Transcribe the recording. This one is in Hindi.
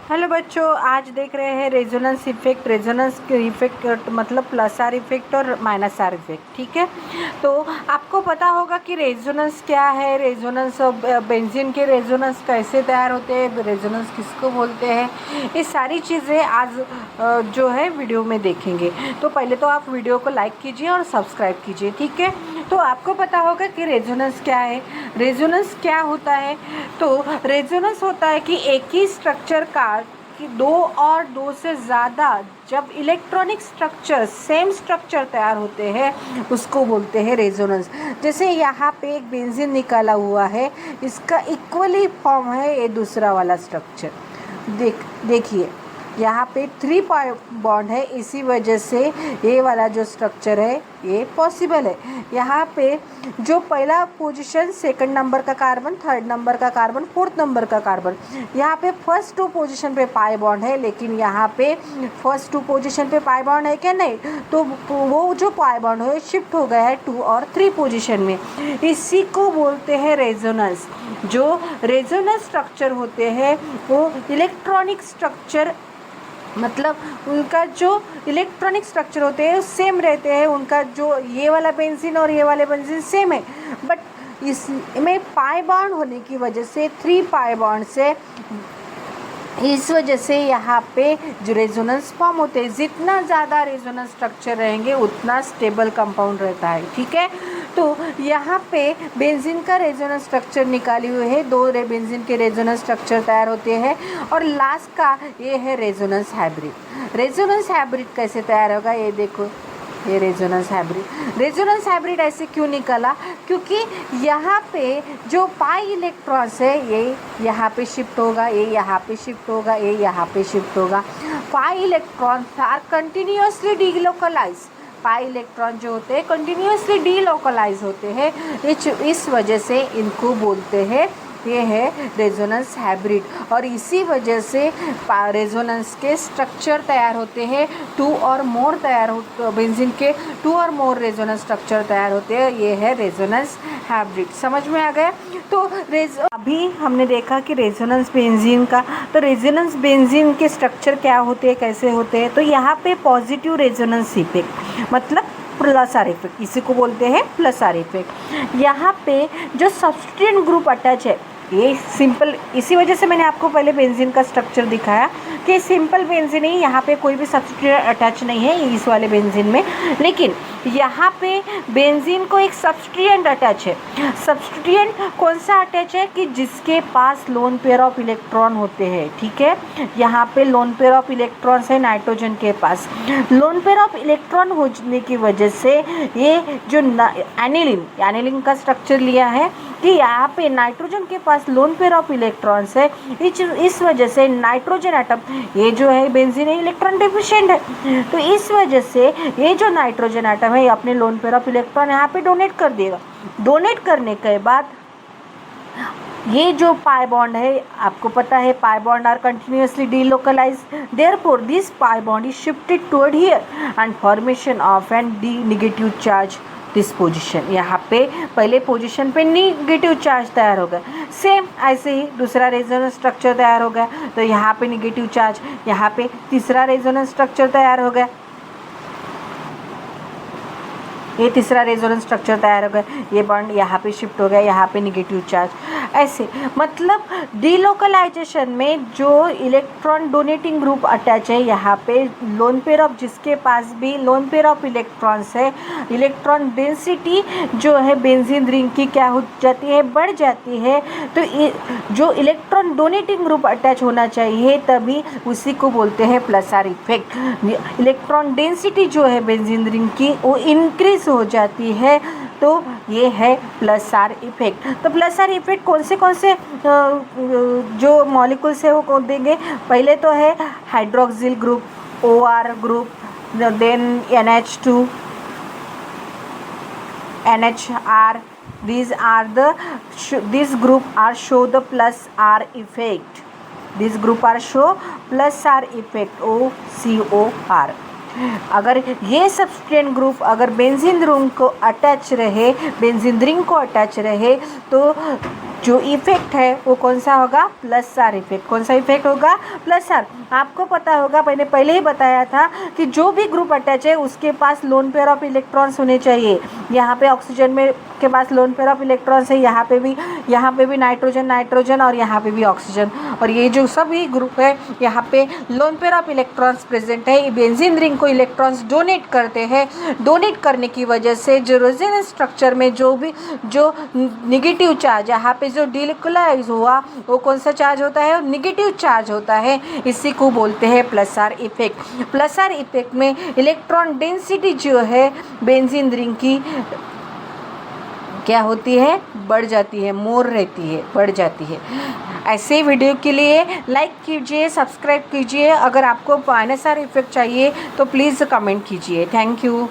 हेलो बच्चों, आज देख रहे हैं रेजोनेंस इफेक्ट। रेजोनेंस इफेक्ट मतलब प्लस आर इफेक्ट और माइनस आर इफेक्ट। ठीक है, तो आपको पता होगा कि रेजोनेंस क्या है, रेजोनेंस बेंजीन के रेजोनेंस कैसे तैयार होते हैं, रेजोनेंस किसको बोलते हैं, ये सारी चीज़ें आज जो है वीडियो में देखेंगे। तो पहले तो आप वीडियो को लाइक कीजिए और सब्सक्राइब कीजिए। ठीक है, तो आपको पता होगा कि रेजोनेंस क्या है। रेजोनेंस क्या होता है? तो रेजोनेंस होता है कि एक ही स्ट्रक्चर का कि दो और दो से ज़्यादा जब इलेक्ट्रॉनिक स्ट्रक्चर सेम स्ट्रक्चर तैयार होते हैं उसको बोलते हैं रेजोनेंस। जैसे यहाँ पे एक बेंजीन निकाला हुआ है, इसका इक्वली फॉर्म है ये दूसरा वाला स्ट्रक्चर। देखिए यहाँ पे 3 बॉन्ड है, इसी वजह से ये वाला जो स्ट्रक्चर है ये पॉसिबल है। यहाँ पे जो पहला पोजीशन, सेकंड नंबर का कार्बन, थर्ड नंबर का कार्बन, फोर्थ नंबर का कार्बन, यहाँ पे फर्स्ट 2 पोजीशन पे पाई बॉन्ड है, लेकिन यहाँ पे फर्स्ट 2 पोजीशन पे पाई बॉन्ड है क्या? नहीं। तो वो जो पाई बॉन्ड है शिफ्ट हो गया है 2 और 3 पोजीशन में। इसी को बोलते हैं रेजोनेंस। जो रेजोनेंस स्ट्रक्चर होते हैं वो इलेक्ट्रॉनिक स्ट्रक्चर मतलब उनका जो इलेक्ट्रॉनिक स्ट्रक्चर होते हैं सेम रहते हैं। उनका जो ये वाला बेंजीन और ये वाले बेंजीन सेम है, बट इसमें पाई बॉन्ड होने की वजह से 3 पाई बॉन्ड से इस वजह से यहाँ पे जो रेजोनेंस फॉर्म होते हैं, जितना ज़्यादा रेजोनेंस स्ट्रक्चर रहेंगे उतना स्टेबल कंपाउंड रहता है। ठीक है, तो यहाँ पे बेंजीन का रेजोनेंस स्ट्रक्चर निकाली हुई है, 2 बेंजीन के रेजोनेंस स्ट्रक्चर तैयार होते हैं और लास्ट का ये है रेजोनेंस हाइब्रिड। रेजोनेंस हाइब्रिड कैसे तैयार होगा ये देखो, ये रेजोनेंस हाइब्रिड। रेजोनेंस हाइब्रिड ऐसे क्यों निकला? क्योंकि यहाँ पे जो पाई इलेक्ट्रॉन्स है ये यहाँ पे शिफ्ट होगा, ये यहाँ पे शिफ्ट होगा, ये यहाँ पे शिफ्ट होगा। Pi electrons are continuously delocalize. Pi electron जो होते हैं कंटिन्यूसली डीलोकलाइज होते हैं, इस वजह से इनको बोलते हैं ये है रेजोनेंस हाइब्रिड। और इसी वजह से रेजोनेंस के स्ट्रक्चर तैयार होते हैं, 2 और मोर तैयार हो, बेंजीन के 2 और मोर रेजोनेंस स्ट्रक्चर तैयार होते हैं। ये है रेजोनेंस हाइब्रिड। समझ में आ गया? तो अभी हमने देखा कि रेजोनेंस बेंजीन का, तो रेजोनेंस बेंजीन के स्ट्रक्चर क्या होते हैं, कैसे होते हैं। तो यहाँ पे पॉजिटिव रेजोनेंस इफेक्ट मतलब प्लस आर इफेक्ट, इसी को बोलते हैं प्लस आर इफेक्ट। यहाँ पे जो सब्स्टिट्यूएंट ग्रुप अटैच है ये सिंपल, इसी वजह से मैंने आपको पहले बेंजीन का स्ट्रक्चर दिखाया कि सिंपल बेंजीन ही, यहाँ पे कोई भी सब्स्टिट्यूएंट अटैच नहीं है इस वाले बेंजीन में, लेकिन यहाँ पे बेंजीन को एक सब्स्टिट्यूएंट अटैच है। सब्स्टिट्यूएंट कौन सा अटैच है? कि जिसके पास लोन पेयर ऑफ इलेक्ट्रॉन होते हैं। ठीक है, यहाँ पे लोन पेयर ऑफ इलेक्ट्रॉन्स है नाइट्रोजन के पास। लोन पेयर ऑफ इलेक्ट्रॉन होने की वजह से ये जो एनिलीन का स्ट्रक्चर लिया है कि यहाँ पे नाइट्रोजन के पास लोन पेयर ऑफ इलेक्ट्रॉन्स है, इस वजह से नाइट्रोजन एटम, ये जो है बेंजीन है इलेक्ट्रॉन डिफिशिएंट है, तो इस वजह से ये जो नाइट्रोजन एटम है अपने लोन पेयर ऑफ इलेक्ट्रॉन यहाँ पे डोनेट कर देगा। डोनेट करने के बाद ये जो पाई बॉन्ड है, आपको पता है pi bond are continuously delocalize, therefore this pi bond is shifted toward here and formation of an D negative charge this position. यहाँ पे पहले पोजीशन पे निगेटिव चार्ज तैयार हो गया, सेम ऐसे ही दूसरा रेजोनेंस स्ट्रक्चर तैयार हो गया, तो यहाँ पे निगेटिव चार्ज, यहाँ पे तीसरा रेजोनेंस स्ट्रक्चर तैयार हो गया, ये तीसरा रेजोनेंस स्ट्रक्चर तैयार हो गया, ये बॉन्ड यहाँ पे शिफ्ट हो गया, यहाँ पे निगेटिव चार्ज। ऐसे मतलब डीलोकलाइजेशन में जो इलेक्ट्रॉन डोनेटिंग ग्रुप अटैच है, यहाँ पे लोन पेयर ऑफ, जिसके पास भी लोन पेयर ऑफ इलेक्ट्रॉन्स है, इलेक्ट्रॉन डेंसिटी जो है बेंजीन रिंग की क्या हो जाती है? बढ़ जाती है। तो जो इलेक्ट्रॉन डोनेटिंग ग्रुप अटैच होना चाहिए तभी उसी को बोलते हैं plus are effect. Electron density जो है बेंजीन रिंग की वो इंक्रीज हो जाती है, तो ये है प्लस आर इफेक्ट। तो प्लस आर इफेक्ट कौन से जो मॉलिक्यूल्स है वो कौन देंगे? पहले तो है hydroxyl group, OR group, then NH2, NHR, these group are show the plus R effect. These group are show plus R effect, OCOR। अगर ये सब्स्टिट्यूएंट ग्रुप अगर बेंजीन रिंग को अटैच रहे, बेंजीन रिंग को अटैच रहे, तो जो इफेक्ट है वो कौन सा होगा, प्लस आर इफेक्ट। कौन सा इफेक्ट होगा, प्लस आर। आपको पता होगा, मैंने पहले ही बताया था कि जो भी ग्रुप अटैच है उसके पास लोन पेयर ऑफ इलेक्ट्रॉन्स होने चाहिए। यहाँ पे ऑक्सीजन में के पास लोन पेयर ऑफ इलेक्ट्रॉन्स है, यहाँ पे भी नाइट्रोजन और यहाँ पे भी ऑक्सीजन, और ये जो सभी ग्रुप है यहाँ पे lone pair of electrons present है। बेंजीन रिंग को इलेक्ट्रॉन्स डोनेट करते हैं। डोनेट करने की वजह से जो रेजोनेंस स्ट्रक्चर में जो निगेटिव चार्ज, यहाँ पे जो डिलिकुलाइज हुआ वो कौन सा चार्ज होता है, निगेटिव चार्ज होता है। इसी को बोलते हैं plus are effect. Plus are effect में इलेक्ट्रॉन डेंसिटी जो है बेंजीन रिंग की क्या होती है, बढ़ जाती है, मोर रहती है, बढ़ जाती है। ऐसे वीडियो के लिए लाइक कीजिए, सब्सक्राइब कीजिए। अगर आपको माइनस आर इफेक्ट चाहिए तो प्लीज़ कमेंट कीजिए। Thank you.